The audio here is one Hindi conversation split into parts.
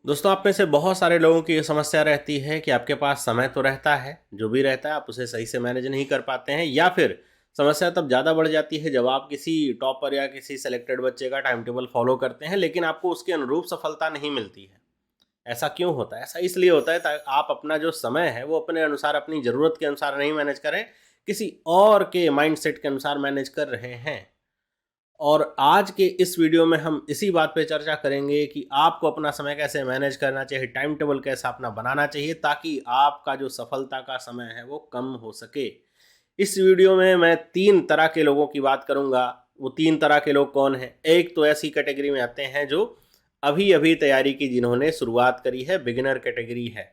दोस्तों, आप में से बहुत सारे लोगों की ये समस्या रहती है कि आपके पास समय तो रहता है, जो भी रहता है आप उसे सही से मैनेज नहीं कर पाते हैं, या फिर समस्या तब ज़्यादा बढ़ जाती है जब आप किसी टॉपर या किसी सेलेक्टेड बच्चे का टाइम टेबल फॉलो करते हैं, लेकिन आपको उसके अनुरूप सफलता नहीं मिलती है। ऐसा क्यों होता है? ऐसा इसलिए होता है ताकि आप अपना जो समय है वो अपने अनुसार, अपनी ज़रूरत के अनुसार नहीं मैनेज करें, किसी और के माइंडसेट के अनुसार मैनेज कर रहे हैं। और आज के इस वीडियो में हम इसी बात पे चर्चा करेंगे कि आपको अपना समय कैसे मैनेज करना चाहिए, टाइम टेबल कैसा अपना बनाना चाहिए ताकि आपका जो सफलता का समय है वो कम हो सके। इस वीडियो में मैं 3 तरह के लोगों की बात करूंगा। वो 3 तरह के लोग कौन हैं? एक तो ऐसी कैटेगरी में आते हैं जो अभी-अभी तैयारी की, जिन्होंने शुरुआत करी है, बिगिनर कैटेगरी है।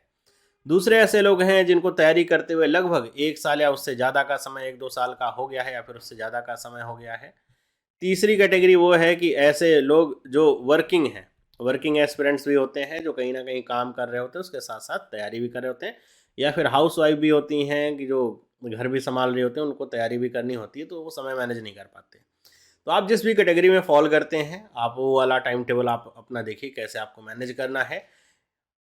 दूसरे ऐसे लोग हैं जिनको तैयारी करते हुए लगभग 1 साल या उससे ज़्यादा का समय, 1-2 साल का हो गया है या फिर उससे ज़्यादा का समय हो गया है। तीसरी कैटेगरी वो है कि ऐसे लोग जो वर्किंग हैं, वर्किंग एस्पिरेंट्स भी होते हैं, जो कहीं ना कहीं काम कर रहे होते हैं, उसके साथ साथ तैयारी भी कर रहे होते हैं, या फिर हाउस वाइफ भी होती हैं कि जो घर भी संभाल रहे होते हैं, उनको तैयारी भी करनी होती है, तो वो समय मैनेज नहीं कर पाते। तो आप जिस भी कैटेगरी में फॉल करते हैं, आप वो वाला टाइम टेबल आप अपना देखिए कैसे आपको मैनेज करना है।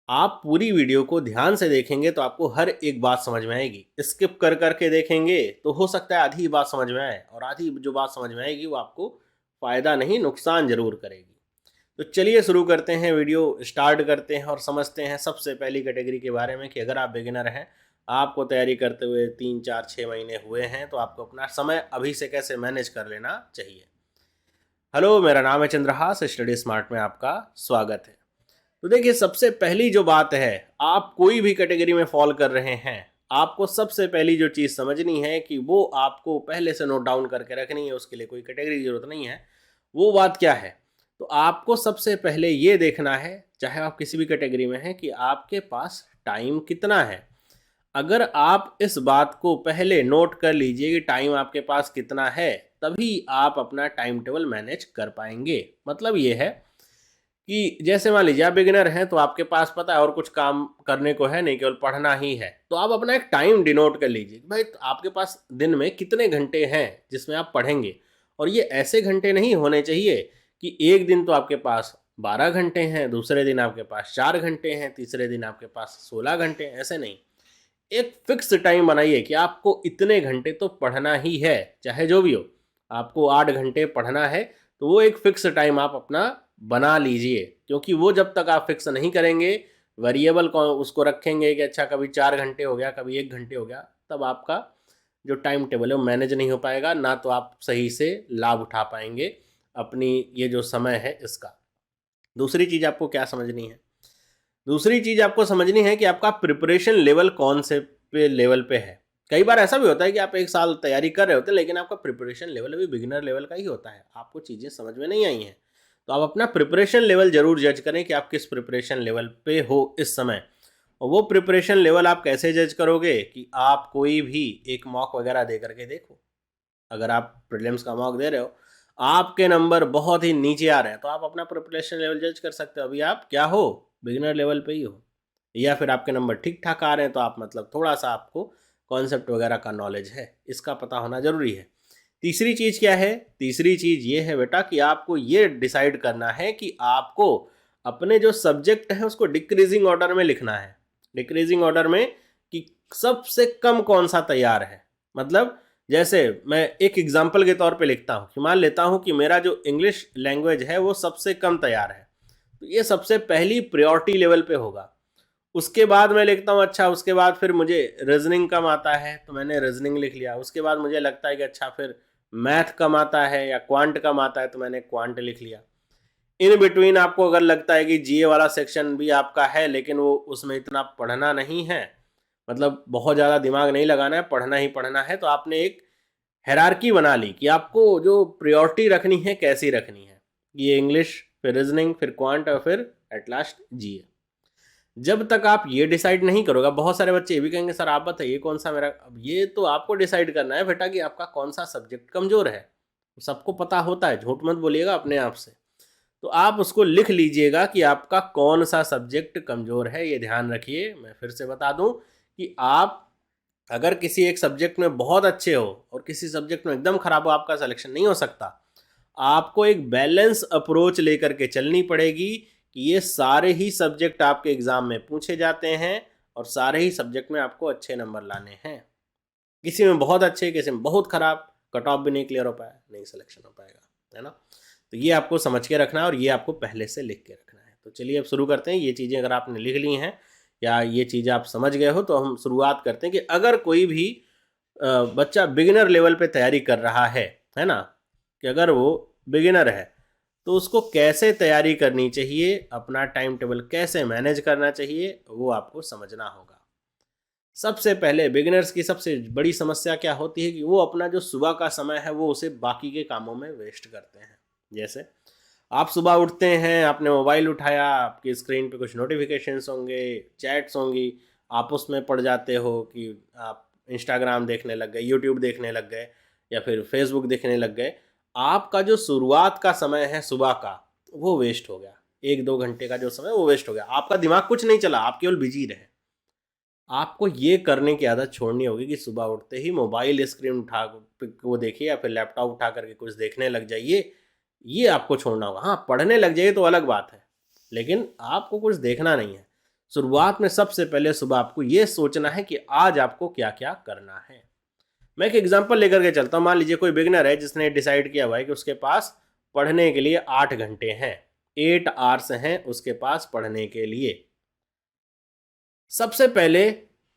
आप पूरी वीडियो को ध्यान से देखेंगे तो आपको हर एक बात समझ में आएगी। स्किप कर करके देखेंगे तो हो सकता है आधी बात समझ में आए, और आधी जो बात समझ में आएगी वो आपको फ़ायदा नहीं, नुकसान ज़रूर करेगी। तो चलिए शुरू करते हैं, वीडियो स्टार्ट करते हैं और समझते हैं सबसे पहली कैटेगरी के बारे में कि अगर आप बिगिनर हैं, आपको तैयारी करते हुए 3, 4, 6 महीने हुए हैं, तो आपको अपना समय अभी से कैसे मैनेज कर लेना चाहिए। हेलो, मेरा नाम है चंद्रहास, स्टडी स्मार्ट में आपका स्वागत है। तो देखिए, सबसे पहली जो बात है, आप कोई भी कैटेगरी में फॉल कर रहे हैं, आपको सबसे पहली जो चीज़ समझनी है कि वो आपको पहले से नोट डाउन करके रखनी है, उसके लिए कोई कैटेगरी की ज़रूरत नहीं है। वो बात क्या है? तो आपको सबसे पहले ये देखना है, चाहे आप किसी भी कैटेगरी में हैं, कि आपके पास टाइम कितना है। अगर आप इस बात को पहले नोट कर लीजिए कि टाइम आपके पास कितना है, तभी आप अपना टाइम टेबल मैनेज कर पाएंगे। मतलब ये है कि जैसे मान लीजिए आप बिगिनर हैं, तो आपके पास पता है और कुछ काम करने को है नहीं, केवल पढ़ना ही है, तो आप अपना एक टाइम डिनोट कर लीजिए कि भाई आपके पास दिन में कितने घंटे हैं जिसमें आप पढ़ेंगे। और ये ऐसे घंटे नहीं होने चाहिए कि एक दिन तो आपके पास 12 घंटे हैं, दूसरे दिन आपके पास 4 घंटे हैं, तीसरे दिन आपके पास 16 घंटे हैं। ऐसे नहीं, एक फिक्स टाइम बनाइए कि आपको इतने घंटे तो पढ़ना ही है, चाहे जो भी हो। आपको 8 घंटे पढ़ना है, तो वो एक फिक्स टाइम आप अपना बना लीजिए, क्योंकि वो जब तक आप फिक्स नहीं करेंगे, वेरिएबल को उसको रखेंगे कि अच्छा कभी 4 घंटे हो गया, कभी 1 घंटे हो गया, तब आपका जो टाइम टेबल है वो मैनेज नहीं हो पाएगा, ना तो आप सही से लाभ उठा पाएंगे अपनी ये जो समय है इसका। दूसरी चीज़ आपको क्या समझनी है? दूसरी चीज़ आपको समझनी है कि आपका प्रिपरेशन लेवल कौन से लेवल पे है। कई बार ऐसा भी होता है कि आप 1 साल तैयारी कर रहे होते हैं, लेकिन आपका प्रिपरेशन लेवल अभी बिगिनर लेवल का ही होता है, आपको चीज़ें समझ में नहीं आई हैं। तो आप अपना प्रिपरेशन लेवल ज़रूर जज करें कि आप किस प्रिपरेशन लेवल पे हो इस समय। और वो प्रिपरेशन लेवल आप कैसे जज करोगे कि आप कोई भी एक मॉक वगैरह दे करके देखो। अगर आप प्रीलिम्स का मॉक दे रहे हो, आपके नंबर बहुत ही नीचे आ रहे हैं, तो आप अपना प्रिपरेशन लेवल जज कर सकते हो, अभी आप क्या हो, बिगिनर लेवल पे ही हो। या फिर आपके नंबर ठीक ठाक आ रहे हैं, तो आप मतलब थोड़ा सा आपको कॉन्सेप्ट वगैरह का नॉलेज है, इसका पता होना जरूरी है। तीसरी चीज़ क्या है? तीसरी चीज़ ये है बेटा कि आपको ये डिसाइड करना है कि आपको अपने जो सब्जेक्ट है उसको डिक्रीजिंग ऑर्डर में लिखना है। डिक्रीजिंग ऑर्डर में कि सबसे कम कौन सा तैयार है। मतलब जैसे मैं एक एग्जाम्पल के तौर पे लिखता हूँ कि मान लेता हूँ कि मेरा जो इंग्लिश लैंग्वेज है वो सबसे कम तैयार है, तो ये सबसे पहली प्रायोरिटी लेवल पे होगा। उसके बाद मैं लिखता हूँ, अच्छा उसके बाद फिर मुझे रीजनिंग कम आता है, तो मैंने रीजनिंग लिख लिया। उसके बाद मुझे लगता है कि अच्छा फिर मैथ कम आता है या क्वांट कम आता है, तो मैंने क्वांट लिख लिया। इन बिटवीन आपको अगर लगता है कि जीए वाला सेक्शन भी आपका है, लेकिन वो उसमें इतना पढ़ना नहीं है, मतलब बहुत ज़्यादा दिमाग नहीं लगाना है, पढ़ना ही पढ़ना है, तो आपने एक हायरार्की बना ली कि आपको जो प्रायोरिटी रखनी है कैसी रखनी है। ये इंग्लिश, फिर रीजनिंग, फिर क्वांट, और फिर एट लास्ट जीए। जब तक आप ये डिसाइड नहीं करोगे, बहुत सारे बच्चे ये भी कहेंगे सर आप बताइए कौन सा मेरा, अब ये तो आपको डिसाइड करना है बेटा कि आपका कौन सा सब्जेक्ट कमज़ोर है। सबको पता होता है, झूठ मत बोलिएगा अपने आप से। तो आप उसको लिख लीजिएगा कि आपका कौन सा सब्जेक्ट कमज़ोर है। ये ध्यान रखिए, मैं फिर से बता दूं कि आप अगर किसी एक सब्जेक्ट में बहुत अच्छे हो और किसी सब्जेक्ट में एकदम खराब हो, आपका सिलेक्शन नहीं हो सकता। आपको एक बैलेंस अप्रोच लेकर के चलनी पड़ेगी कि ये सारे ही सब्जेक्ट आपके एग्ज़ाम में पूछे जाते हैं और सारे ही सब्जेक्ट में आपको अच्छे नंबर लाने हैं। किसी में बहुत अच्छे, किसी में बहुत ख़राब, कट ऑफ भी नहीं क्लियर हो पाया, नहीं सिलेक्शन हो पाएगा, है ना। तो ये आपको समझ के रखना है और ये आपको पहले से लिख के रखना है। तो चलिए अब शुरू करते हैं। ये चीज़ें अगर आपने लिख ली हैं या ये चीज़ें आप समझ गए हो तो हम शुरुआत करते हैं कि अगर कोई भी बच्चा बिगिनर लेवल पे तैयारी कर रहा है ना, कि अगर वो बिगिनर है तो उसको कैसे तैयारी करनी चाहिए, अपना टाइम टेबल कैसे मैनेज करना चाहिए, वो आपको समझना होगा। सबसे पहले बिगिनर्स की सबसे बड़ी समस्या क्या होती है कि वो अपना जो सुबह का समय है वो उसे बाकी के कामों में वेस्ट करते हैं। जैसे आप सुबह उठते हैं, आपने मोबाइल उठाया, आपकी स्क्रीन पे कुछ नोटिफिकेशंस होंगे, चैट्स होंगी, आप उसमें पड़ जाते हो कि आप इंस्टाग्राम देखने लग गए, यूट्यूब देखने लग गए या फिर फेसबुक देखने लग गए। आपका जो शुरुआत का समय है सुबह का वो वेस्ट हो गया। 1-2 घंटे का जो समय वो वेस्ट हो गया। आपका दिमाग कुछ नहीं चला, आप केवल बिजी रहे। आपको ये करने की आदत छोड़नी होगी कि सुबह उठते ही मोबाइल स्क्रीन उठा वो देखिए या फिर लैपटॉप उठा करके कुछ देखने लग जाइए। ये आपको छोड़ना होगा। हाँ, पढ़ने लग जाइए तो अलग बात है, लेकिन आपको कुछ देखना नहीं है। शुरुआत में सबसे पहले सुबह आपको ये सोचना है कि आज आपको क्या-क्या करना है। मैं एक एग्जांपल लेकर के चलता हूँ। मान लीजिए कोई बिगिनर है जिसने डिसाइड किया हुआ है कि उसके पास पढ़ने के लिए 8 घंटे हैं, 8 आवर्स हैं उसके पास पढ़ने के लिए। सबसे पहले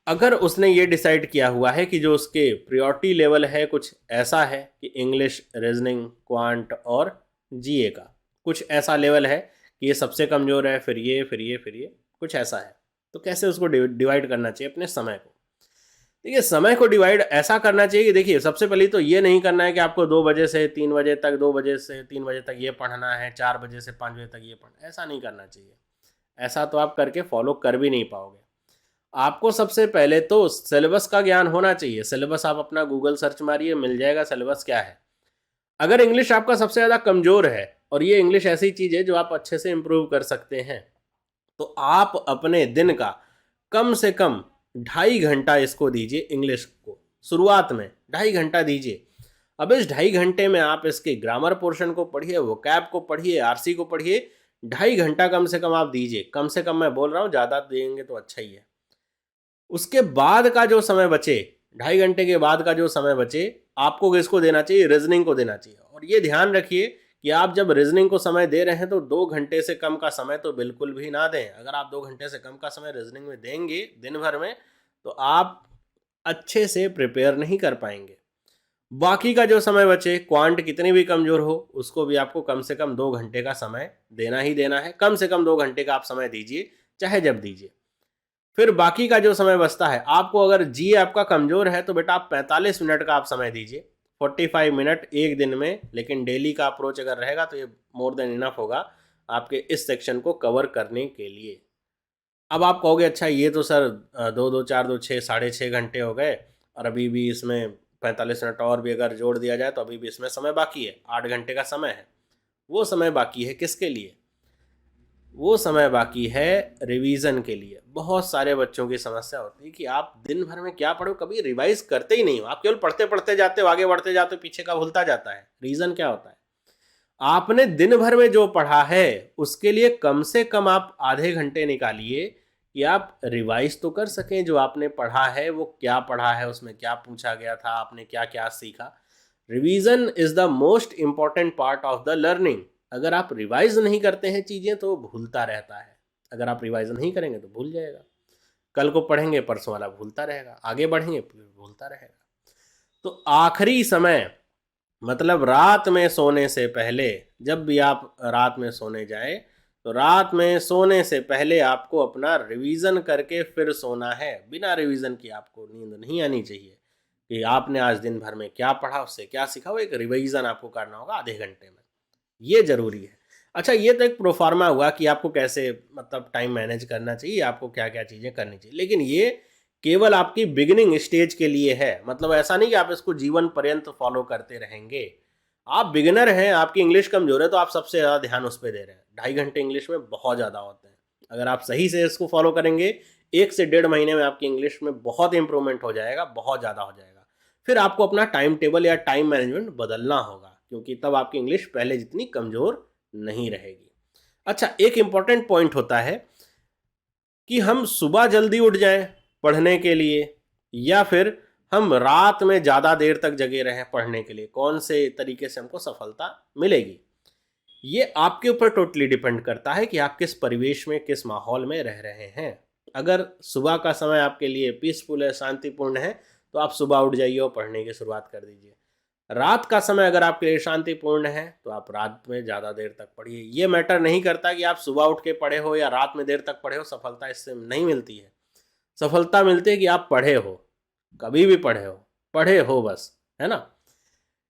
अगर उसने ये डिसाइड किया हुआ है कि जो उसके प्रायोरिटी लेवल है कुछ ऐसा है कि इंग्लिश, रीजनिंग, क्वांट और जीए का कुछ ऐसा लेवल है कि ये सबसे कमज़ोर है, फिर ये फिर ये फिर ये कुछ ऐसा है, तो कैसे उसको डिवाइड करना चाहिए अपने समय को। देखिए, समय को डिवाइड ऐसा करना चाहिए कि देखिए सबसे पहले तो ये नहीं करना है कि आपको 2 बजे से 3 बजे तक, 2 बजे से 3 बजे तक ये पढ़ना है, 4 बजे से 5 बजे तक ये पढ़ना, ऐसा नहीं करना चाहिए। ऐसा तो आप करके फॉलो कर भी नहीं पाओगे। आपको सबसे पहले तो सिलेबस का ज्ञान होना चाहिए। सिलेबस आप अपना गूगल सर्च मारिए, मिल जाएगा सिलेबस क्या है। अगर इंग्लिश आपका सबसे ज़्यादा कमज़ोर है और ये इंग्लिश ऐसी चीज़ है जो आप अच्छे से इम्प्रूव कर सकते हैं, तो आप अपने दिन का कम से कम 2.5 घंटा इसको दीजिए इंग्लिश को। शुरुआत में 2.5 घंटा दीजिए। अब इस 2.5 घंटे में आप इसके ग्रामर पोर्शन को पढ़िए, वोकैब को पढ़िए, आरसी को पढ़िए। 2.5 घंटा कम से कम आप दीजिए। कम से कम मैं बोल रहा हूँ, ज़्यादा देंगे तो अच्छा ही है। उसके बाद का जो समय बचे, 2.5 घंटे के बाद का जो समय बचे, आपको किसको देना चाहिए? रीजनिंग को देना चाहिए। और ये ध्यान रखिए कि आप जब रीजनिंग को समय दे रहे हैं तो 2 घंटे से कम का समय तो बिल्कुल भी ना दें। अगर आप 2 घंटे से कम का समय रीजनिंग में देंगे दिन भर में, तो आप अच्छे से प्रिपेयर नहीं कर पाएंगे। बाकी का जो समय बचे, क्वांट कितनी भी कमज़ोर हो, उसको भी आपको कम से कम 2 घंटे का समय देना ही देना है। कम से कम 2 घंटे का आप समय दीजिए, चाहे जब दीजिए। फिर बाकी का जो समय बचता है, आपको अगर जी आपका कमज़ोर है तो बेटा आप 45 मिनट का आप समय दीजिए। 45 मिनट एक दिन में, लेकिन डेली का अप्रोच अगर रहेगा तो ये मोर देन इनफ होगा आपके इस सेक्शन को कवर करने के लिए। अब आप कहोगे अच्छा ये तो सर 2-2, 4-2, 6, 6.5 घंटे हो गए और अभी भी इसमें 45 मिनट और भी अगर जोड़ दिया जाए तो अभी भी इसमें समय बाकी है। 8 घंटे का समय है। वो समय बाकी है किसके लिए? वो समय बाकी है रिवीजन के लिए। बहुत सारे बच्चों की समस्या होती है कि आप दिन भर में क्या पढ़ो, कभी रिवाइज करते ही नहीं हो। आप केवल पढ़ते पढ़ते जाते हो, आगे बढ़ते जाते हो, पीछे का भूलता जाता है। रीज़न क्या होता है? आपने दिन भर में जो पढ़ा है उसके लिए कम से कम आप आधे घंटे निकालिए कि आप रिवाइज तो कर सकें। जो आपने पढ़ा है वो क्या पढ़ा है, उसमें क्या पूछा गया था, आपने क्या क्या सीखा। Revision is the most important part of the learning. अगर आप रिवाइज नहीं करते हैं चीज़ें तो भूलता रहता है। अगर आप रिवाइज नहीं करेंगे तो भूल जाएगा। कल को पढ़ेंगे, परसों वाला भूलता रहेगा, आगे बढ़ेंगे फिर भूलता रहेगा। तो आखिरी समय मतलब रात में सोने से पहले, जब भी आप रात में सोने जाएं तो रात में सोने से पहले आपको अपना रिवीजन करके फिर सोना है। बिना रिवीजन की आपको नींद नहीं आनी चाहिए कि आपने आज दिन भर में क्या पढ़ा, उससे क्या सीखा। वो एक रिवीजन आपको करना होगा आधे घंटे में। ये ज़रूरी है। अच्छा, ये तो एक प्रोफार्मा हुआ कि आपको कैसे मतलब टाइम मैनेज करना चाहिए, आपको क्या-क्या चीज़ें करनी चाहिए। लेकिन ये केवल आपकी बिगिनिंग स्टेज के लिए है। मतलब ऐसा नहीं कि आप इसको जीवन पर्यंत फॉलो करते रहेंगे। आप बिगिनर हैं, आपकी इंग्लिश कमज़ोर है तो आप सबसे ज़्यादा ध्यान उस पे दे रहे हैं। 2.5 घंटे इंग्लिश में बहुत ज़्यादा होते हैं। अगर आप सही से इसको फॉलो करेंगे, 1 से 1.5 महीने में आपकी इंग्लिश में बहुत इंप्रूवमेंट हो जाएगा, बहुत ज़्यादा हो जाएगा। फिर आपको अपना टाइम टेबल या टाइम मैनेजमेंट बदलना होगा, क्योंकि तब आपकी इंग्लिश पहले जितनी कमज़ोर नहीं रहेगी। अच्छा, एक इम्पॉर्टेंट पॉइंट होता है कि हम सुबह जल्दी उठ जाएं पढ़ने के लिए या फिर हम रात में ज़्यादा देर तक जगे रहें पढ़ने के लिए, कौन से तरीके से हमको सफलता मिलेगी। ये आपके ऊपर टोटली डिपेंड करता है कि आप किस परिवेश में, किस माहौल में रह रहे हैं। अगर सुबह का समय आपके लिए पीसफुल है, शांतिपूर्ण है, तो आप सुबह उठ जाइए और पढ़ने की शुरुआत कर दीजिए। रात का समय अगर आपके लिए शांतिपूर्ण है तो आप रात में ज़्यादा देर तक पढ़िए। ये मैटर नहीं करता कि आप सुबह उठ के पढ़े हो या रात में देर तक पढ़े हो, सफलता इससे नहीं मिलती है। सफलता मिलती है कि आप पढ़े हो, कभी भी पढ़े हो बस, है ना।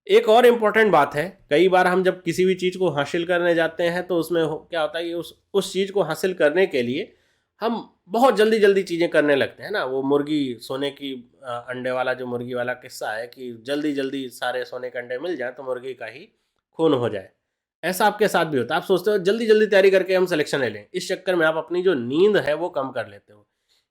एक और इम्पॉर्टेंट बात है, कई बार हम जब किसी भी चीज़ को हासिल करने जाते हैं तो उसमें क्या होता है कि उस चीज़ को हासिल करने के लिए हम बहुत जल्दी जल्दी चीज़ें करने लगते हैं ना। वो मुर्गी सोने की अंडे वाला, जो मुर्गी वाला किस्सा है कि जल्दी जल्दी सारे सोने के अंडे मिल जाए तो मुर्गी का ही खून हो जाए। ऐसा आपके साथ भी होता है, आप सोचते हो जल्दी जल्दी तैयारी करके हम सिलेक्शन ले लें, इस चक्कर में आप अपनी जो नींद है वो कम कर लेते हो।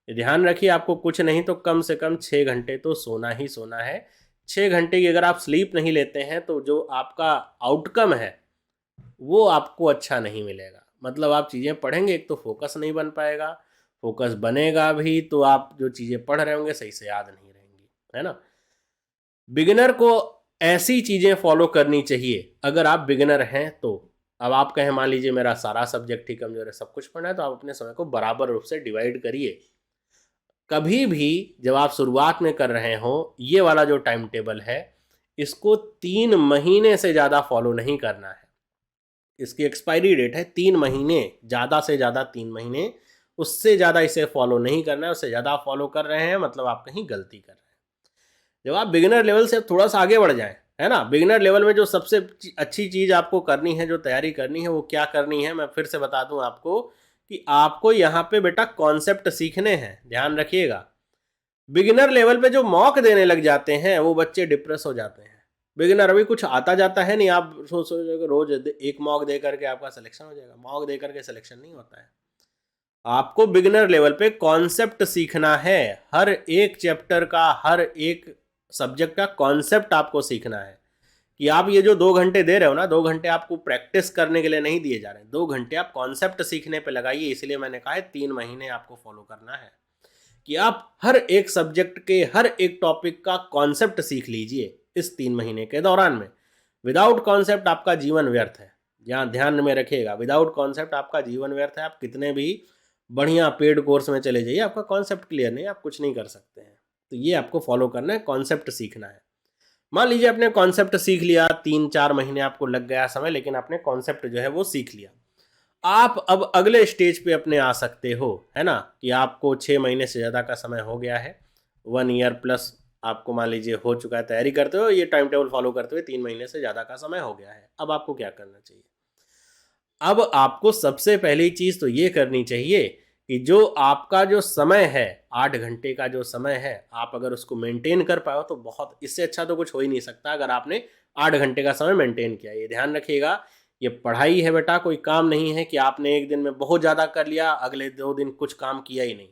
ये ध्यान रखिए, आपको कुछ नहीं तो कम से कम 6 घंटे तो सोना ही सोना है। 6 घंटे की अगर आप स्लीप नहीं लेते हैं तो जो आपका आउटकम है वो आपको अच्छा नहीं मिलेगा। मतलब आप चीज़ें पढ़ेंगे, एक तो फोकस नहीं बन पाएगा, फोकस बनेगा भी तो आप जो चीज़ें पढ़ रहे होंगे सही से याद नहीं रहेंगी, है ना। बिगिनर को ऐसी चीज़ें फॉलो करनी चाहिए, अगर आप बिगिनर हैं तो। अब आप कहें मान लीजिए मेरा सारा सब्जेक्ट ही कमज़ोर है, सब कुछ पढ़ना है, तो आप अपने समय को बराबर रूप से डिवाइड करिए। कभी भी जब आप शुरुआत में कर रहे हो, ये वाला जो टाइम टेबल है इसको 3 महीने से ज़्यादा फॉलो नहीं करना है। इसकी एक्सपायरी डेट है 3 महीने, ज़्यादा से ज़्यादा 3 महीने, उससे ज़्यादा इसे फॉलो नहीं करना है। उससे ज़्यादा आप फॉलो कर रहे हैं मतलब आप कहीं गलती कर रहे हैं। जब आप बिगिनर लेवल से थोड़ा सा आगे बढ़ जाएं, है ना, बिगिनर लेवल में जो सबसे अच्छी चीज़ आपको करनी है, जो तैयारी करनी है, वो क्या करनी है, मैं फिर से बता दूं आपको कि आपको यहाँ पे बेटा कॉन्सेप्ट सीखने हैं। ध्यान रखिएगा, बिगिनर लेवल पे जो मॉक देने लग जाते हैं वो बच्चे डिप्रेस हो जाते हैं। बिगिनर अभी कुछ आता जाता है नहीं, आप सोच रोज एक मॉक दे करके आपका सिलेक्शन हो जाएगा। मॉक दे करके सिलेक्शन नहीं होता है। आपको बिगिनर लेवल पे कॉन्सेप्ट सीखना है। हर एक चैप्टर का, हर एक सब्जेक्ट का कॉन्सेप्ट आपको सीखना है। कि आप ये जो 2 घंटे दे रहे हो ना, 2 घंटे आपको प्रैक्टिस करने के लिए नहीं दिए जा रहे हैं, 2 घंटे आप कॉन्सेप्ट सीखने पे लगाइए। इसलिए मैंने कहा है 3 महीने आपको फॉलो करना है कि आप हर एक सब्जेक्ट के, हर एक टॉपिक का कॉन्सेप्ट सीख लीजिए इस 3 महीने के दौरान में। विदाउट कॉन्सेप्ट आपका जीवन व्यर्थ है। यहाँ ध्यान में रखिएगा, विदाउट कॉन्सेप्ट आपका जीवन व्यर्थ है। आप कितने भी बढ़िया पेड कोर्स में चले जाइए, आपका कॉन्सेप्ट क्लियर नहीं, आप कुछ नहीं कर सकते हैं। तो ये आपको फॉलो करना है, कॉन्सेप्ट सीखना है। मान लीजिए आपने कॉन्सेप्ट सीख लिया, 3-4 महीने आपको लग गया समय, लेकिन आपने कॉन्सेप्ट जो है वो सीख लिया। आप अब अगले स्टेज पे अपने आ सकते हो, है ना, कि आपको 6 महीने से ज़्यादा का समय हो गया है, 1 ईयर प्लस आपको मान लीजिए हो चुका है तैयारी करते हो, ये टाइम टेबल फॉलो करते हुए 3 महीने से ज़्यादा का समय हो गया है। अब आपको क्या करना चाहिए? अब आपको सबसे पहली चीज़ तो ये करनी चाहिए कि जो आपका जो समय है, 8 घंटे का जो समय है, आप अगर उसको मेंटेन कर पाओ तो बहुत, इससे अच्छा तो कुछ हो ही नहीं सकता अगर आपने 8 घंटे का समय मेंटेन किया। ये ध्यान रखिएगा, ये पढ़ाई है बेटा, कोई काम नहीं है कि आपने एक दिन में बहुत ज़्यादा कर लिया, अगले 2 दिन कुछ काम किया ही नहीं।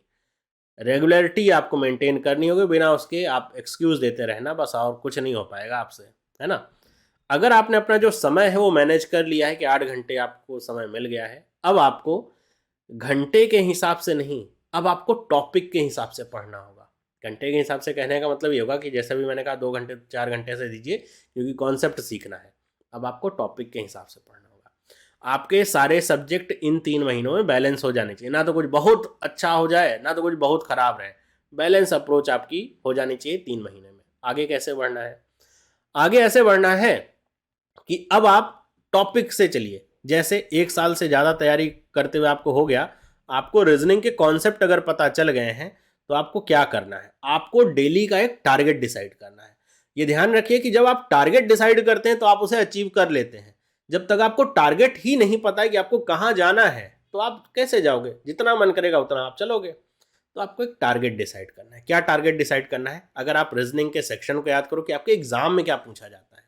रेगुलरिटी आपको मेंटेन करनी होगी, बिना उसके आप एक्सक्यूज़ देते रहना बस, और कुछ नहीं हो पाएगा आपसे, है ना। अगर आपने अपना जो समय है वो मैनेज कर लिया है कि 8 घंटे आपको समय मिल गया है, अब आपको घंटे के हिसाब से नहीं, अब आपको टॉपिक के हिसाब से पढ़ना होगा। घंटे के हिसाब से कहने का मतलब ये होगा कि जैसे भी मैंने कहा 2 घंटे 4 घंटे से दीजिए, क्योंकि कॉन्सेप्ट सीखना है। अब आपको टॉपिक के हिसाब से पढ़ना होगा। आपके सारे सब्जेक्ट इन 3 महीनों में बैलेंस हो जाने चाहिए, ना तो कुछ बहुत अच्छा हो जाए, ना तो कुछ बहुत खराब रहे। बैलेंस अप्रोच आपकी हो जानी चाहिए 3 महीने में। आगे कैसे बढ़ना है? आगे ऐसे बढ़ना है कि अब आप टॉपिक से चलिए। जैसे 1 साल से ज़्यादा तैयारी करते हुए आपको हो गया, आपको रीजनिंग के कॉन्सेप्ट अगर पता चल गए हैं, तो आपको क्या करना है? आपको डेली का एक टारगेट डिसाइड करना है। ये ध्यान रखिए कि जब आप टारगेट डिसाइड करते हैं तो आप उसे अचीव कर लेते हैं। जब तक आपको टारगेट ही नहीं पता है कि आपको कहाँ जाना है, तो आप कैसे जाओगे? जितना मन करेगा उतना आप चलोगे। तो आपको एक टारगेट डिसाइड करना है। क्या टारगेट डिसाइड करना है? अगर आप रीजनिंग के सेक्शन को याद करो कि आपके एग्जाम में क्या पूछा जाता है,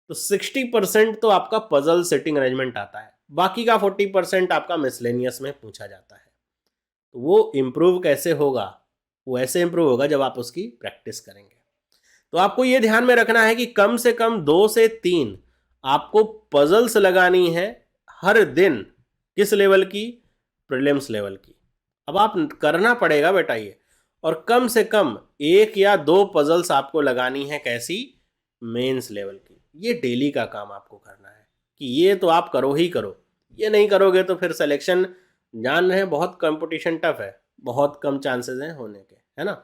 तो 60% तो आपका पजल सेटिंग अरेंजमेंट आता है, बाकी का 40% आपका मिसलेनियस में पूछा जाता है। तो वो इम्प्रूव कैसे होगा? वो ऐसे इम्प्रूव होगा जब आप उसकी प्रैक्टिस करेंगे। तो आपको ये ध्यान में रखना है कि कम से कम 2 से 3 आपको पजल्स लगानी है हर दिन। किस लेवल की? प्रीलिम्स लेवल की। अब आप करना पड़ेगा बेटा ये, और कम से कम 1 या 2 पजल्स आपको लगानी है कैसी? मेंस लेवल की। ये डेली का काम आपको करना है कि ये तो आप करो ही करो। ये नहीं करोगे तो फिर सिलेक्शन, जान रहे हैं बहुत कंपटीशन टफ है, बहुत कम चांसेस हैं होने के, है ना।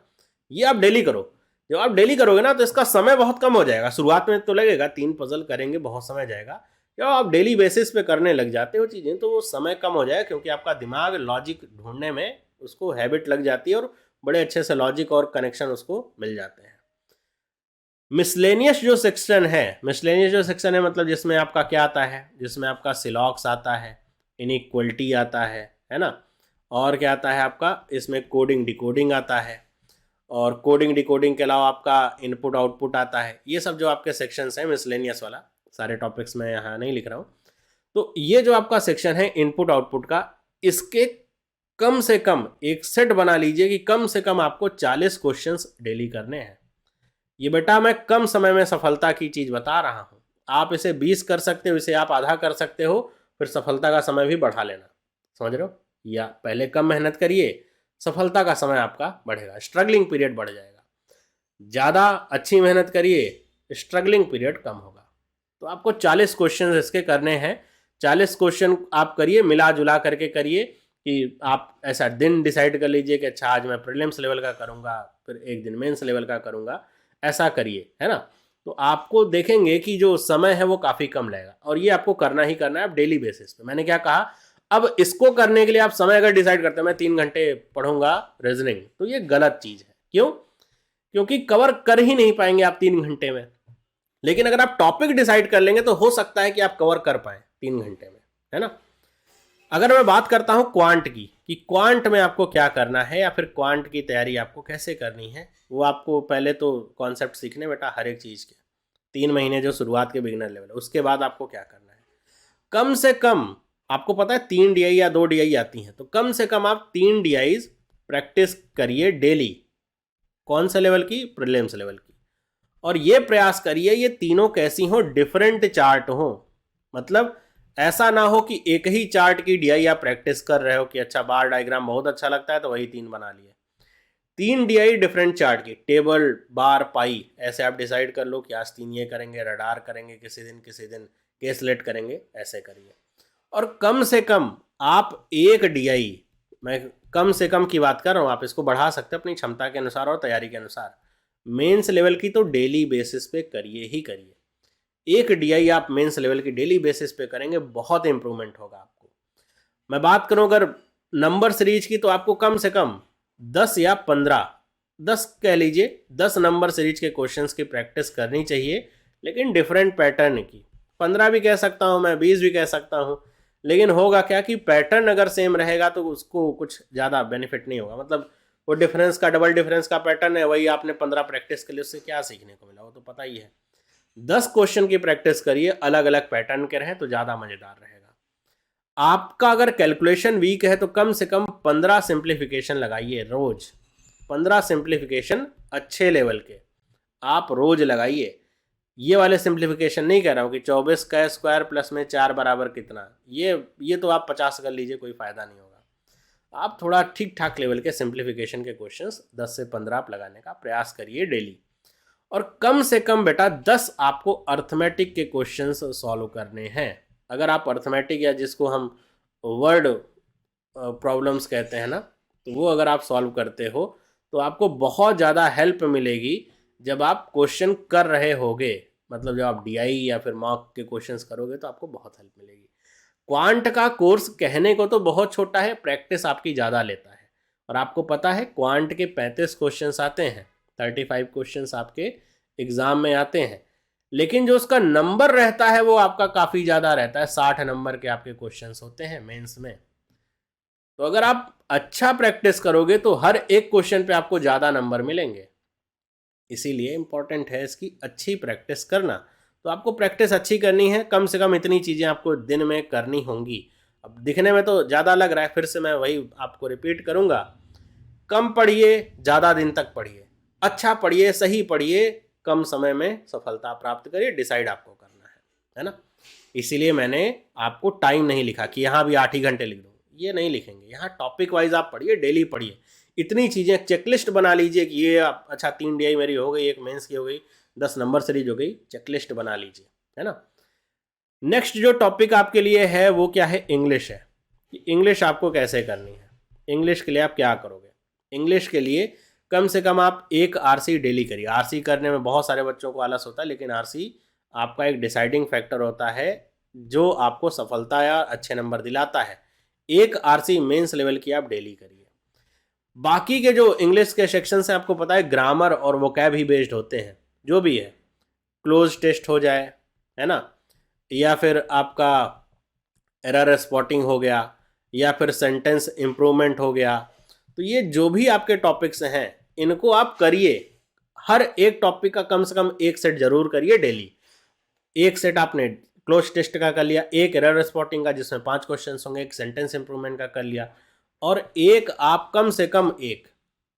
ये आप डेली करो। जब आप डेली करोगे ना तो इसका समय बहुत कम हो जाएगा। शुरुआत में तो लगेगा 3 पजल करेंगे बहुत समय जाएगा। जब आप डेली बेसिस पे करने लग जाते हो चीज़ें तो वो समय कम हो जाएगा, क्योंकि आपका दिमाग लॉजिक ढूंढने में उसको हैबिट लग जाती है और बड़े अच्छे से लॉजिक और कनेक्शन उसको मिल जाते हैं। मिसलेनियस जो सेक्शन है मतलब जिसमें आपका क्या आता है? जिसमें आपका सिलॉक्स आता है, इनइक्वलिटी आता है ना, और क्या आता है आपका? इसमें कोडिंग डिकोडिंग आता है, और कोडिंग डिकोडिंग के अलावा आपका इनपुट आउटपुट आता है। ये सब जो आपके सेक्शंस हैं मिसलेनियस वाला, सारे टॉपिक्स मैं यहाँ नहीं लिख रहा हूँ। तो ये जो आपका सेक्शन है इनपुट आउटपुट का, इसके कम से कम एक सेट बना लीजिए कि कम से कम आपको 40 क्वेश्चंस डेली करने हैं। ये बेटा मैं कम समय में सफलता की चीज़ बता रहा हूँ। आप इसे 20 कर सकते हो, इसे आप आधा कर सकते हो, फिर सफलता का समय भी बढ़ा लेना। समझ रहे हो? या पहले कम मेहनत करिए, सफलता का समय आपका बढ़ेगा, स्ट्रगलिंग पीरियड बढ़ जाएगा। ज़्यादा अच्छी मेहनत करिए, स्ट्रगलिंग पीरियड कम होगा। तो आपको 40 क्वेश्चन इसके करने हैं। 40 क्वेश्चन आप करिए, मिला जुला करके करिए कि आप ऐसा दिन डिसाइड कर लीजिए कि अच्छा आज मैं प्रीलिम्स लेवल का करूँगा, फिर एक दिन मेंस लेवल का करूँगा, ऐसा करिए, है ना। तो आपको देखेंगे कि जो समय है वो काफ़ी कम लगेगा, और ये आपको करना ही करना है आप डेली बेसिस पे। मैंने क्या कहा, अब इसको करने के लिए आप समय अगर डिसाइड करते हैं मैं 3 घंटे पढ़ूंगा रीजनिंग, तो ये गलत चीज़ है। क्यों? क्योंकि कवर कर ही नहीं पाएंगे आप 3 घंटे में। लेकिन अगर आप टॉपिक डिसाइड कर लेंगे तो हो सकता है कि आप कवर कर पाए 3 घंटे में, है ना। अगर मैं बात करता हूं क्वांट की, कि क्वांट में आपको क्या करना है या फिर क्वांट की तैयारी आपको कैसे करनी है, वो आपको पहले तो कॉन्सेप्ट सीखने बेटा हर एक चीज़ के 3 महीने जो शुरुआत के बिगिनर लेवल है, उसके बाद आपको क्या करना है। कम से कम आपको पता है 3 DI या 2 DI आती हैं, तो कम से कम आप 3 DIs प्रैक्टिस करिए डेली। कौन से लेवल की? प्रीलिम्स लेवल की। और ये प्रयास करिए ये तीनों कैसी हो? डिफरेंट चार्ट हो। मतलब ऐसा ना हो कि एक ही चार्ट की DI आप प्रैक्टिस कर रहे हो कि अच्छा बार डायग्राम बहुत अच्छा लगता है तो वही 3 बना लिए। 3 DI डिफरेंट चार्ट की, टेबल बार पाई, ऐसे आप डिसाइड कर लो कि आज 3 ये करेंगे, रडार करेंगे किसी दिन केसलेट करेंगे, ऐसे करिए। और कम से कम आप एक DI, मैं कम से कम की बात कर रहा हूँ, आप इसको बढ़ा सकते हैं अपनी क्षमता के अनुसार और तैयारी के अनुसार। मेंस लेवल की तो डेली बेसिस पे करिए ही करिए। एक DI आप मेंस लेवल की डेली बेसिस पे करेंगे, बहुत इंप्रूवमेंट होगा आपको। मैं बात करूं अगर नंबर सीरीज की, तो आपको कम से कम 10 या 15, 10 कह लीजिए, 10 नंबर सीरीज के क्वेश्चंस की प्रैक्टिस करनी चाहिए, लेकिन डिफरेंट पैटर्न की। 15 भी कह सकता हूं मैं, 20 भी कह सकता हूं, लेकिन होगा क्या कि पैटर्न अगर सेम रहेगा तो उसको कुछ ज़्यादा बेनिफिट नहीं होगा। मतलब वो डिफरेंस का, डबल डिफरेंस का पैटर्न है, वही आपने 15 प्रैक्टिस के लिए उससे क्या सीखने को मिला, वो तो पता ही है। 10 क्वेश्चन की प्रैक्टिस करिए, अलग अलग पैटर्न के रहें तो ज़्यादा मज़ेदार रहेगा। आपका अगर कैलकुलेशन वीक है तो कम से कम 15 सिंप्लीफिकेशन लगाइए रोज। 15 सिंप्लीफिकेशन अच्छे लेवल के आप रोज लगाइए। ये वाले सिंप्लीफिकेशन नहीं कह रहा हूँ कि 24 का स्क्वायर प्लस में 4 बराबर कितना, ये तो आप 50 कर लीजिए, कोई फ़ायदा नहीं होगा। आप थोड़ा ठीक ठाक लेवल के सिंप्लीफिकेशन के क्वेश्चंस 10 से 15 आप लगाने का प्रयास करिए डेली। और कम से कम बेटा 10 आपको अर्थमेटिक के क्वेश्चंस सॉल्व करने हैं। अगर आप अर्थमेटिक या जिसको हम वर्ड प्रॉब्लम्स कहते हैं ना, तो वो अगर आप सॉल्व करते हो तो आपको बहुत ज़्यादा हेल्प मिलेगी जब आप क्वेश्चन कर रहे होगे। मतलब जब आप DI या फिर मॉक के क्वेश्चंस करोगे तो आपको बहुत हेल्प मिलेगी। क्वांट का कोर्स कहने को तो बहुत छोटा है, प्रैक्टिस आपकी ज़्यादा लेता है। और आपको पता है क्वांट के 35 क्वेश्चंस आते हैं, 35 क्वेश्चंस आपके एग्ज़ाम में आते हैं, लेकिन जो उसका नंबर रहता है वो आपका काफ़ी ज़्यादा रहता है। 60 नंबर के आपके क्वेश्चंस होते हैं मेंस में। तो अगर आप अच्छा प्रैक्टिस करोगे तो हर एक क्वेश्चन पे आपको ज़्यादा नंबर मिलेंगे। इसीलिए इम्पॉर्टेंट है इसकी अच्छी प्रैक्टिस करना। तो आपको प्रैक्टिस अच्छी करनी है, कम से कम इतनी चीज़ें आपको दिन में करनी होंगी। अब दिखने में तो ज़्यादा लग रहा है, फिर से मैं वही आपको रिपीट करूँगा, कम पढ़िए, ज़्यादा दिन तक पढ़िए, अच्छा पढ़िए, सही पढ़िए, कम समय में सफलता प्राप्त करिए। डिसाइड आपको करना है ना। इसीलिए मैंने आपको टाइम नहीं लिखा कि यहाँ भी 8 ही घंटे लिख दूँ, ये नहीं लिखेंगे। यहाँ टॉपिक वाइज आप पढ़िए, डेली पढ़िए। इतनी चीज़ें, चेकलिस्ट बना लीजिए कि ये आप, अच्छा 3 DI मेरी हो गई, 1 मेंस की हो गई, 10 नंबर सीरीज हो गई, चेकलिस्ट बना लीजिए, है ना। नेक्स्ट जो टॉपिक आपके लिए है वो क्या है, इंग्लिश है। इंग्लिश आपको कैसे करनी है, इंग्लिश के लिए आप क्या करोगे। इंग्लिश के लिए कम से कम आप 1 RC डेली करिए। RC करने में बहुत सारे बच्चों को आलस होता है, लेकिन RC आपका एक डिसाइडिंग फैक्टर होता है जो आपको सफलता या अच्छे नंबर दिलाता है। 1 RC मेंस लेवल की आप डेली करिए। बाकी के जो इंग्लिश के सेक्शन से आपको पता है ग्रामर और वोकैब ही बेस्ड होते हैं, जो भी है, क्लोज टेस्ट हो जाए, है ना, या फिर आपका एरर स्पॉटिंग हो गया, या फिर सेंटेंस इम्प्रूवमेंट हो गया, तो ये जो भी आपके टॉपिक्स हैं इनको आप करिए। हर एक टॉपिक का कम से कम 1 सेट जरूर करिए डेली। 1 सेट आपने क्लोज टेस्ट का कर लिया, 1 एरर स्पॉटिंग का जिसमें 5 क्वेश्चन होंगे, 1 सेंटेंस इंप्रूवमेंट का कर लिया, और 1 आप कम से कम 1,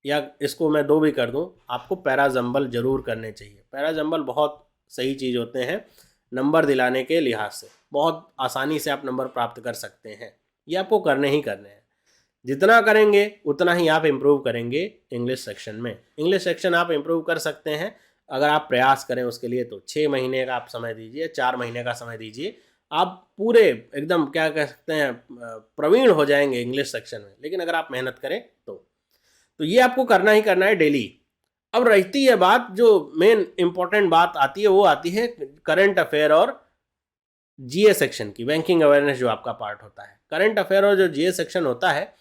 या इसको मैं 2 भी कर दूं, आपको पैराजंबल जरूर करने चाहिए। पैराजंबल बहुत सही चीज़ होते हैं नंबर दिलाने के लिहाज से, बहुत आसानी से आप नंबर प्राप्त कर सकते हैं। ये आपको करने ही करने हैं। जितना करेंगे उतना ही आप इम्प्रूव करेंगे इंग्लिश सेक्शन में। इंग्लिश सेक्शन आप इम्प्रूव कर सकते हैं अगर आप प्रयास करें उसके लिए, तो 6 महीने का आप समय दीजिए, 4 महीने का समय दीजिए, आप पूरे एकदम क्या कह सकते हैं प्रवीण हो जाएंगे इंग्लिश सेक्शन में। लेकिन अगर आप मेहनत करें तो ये आपको करना ही करना है डेली। अब रहती है बात, जो मेन इंपॉर्टेंट बात आती है वो आती है करंट अफेयर और GA सेक्शन की, बैंकिंग अवेयरनेस जो आपका पार्ट होता है। करंट अफेयर और जो GA सेक्शन होता है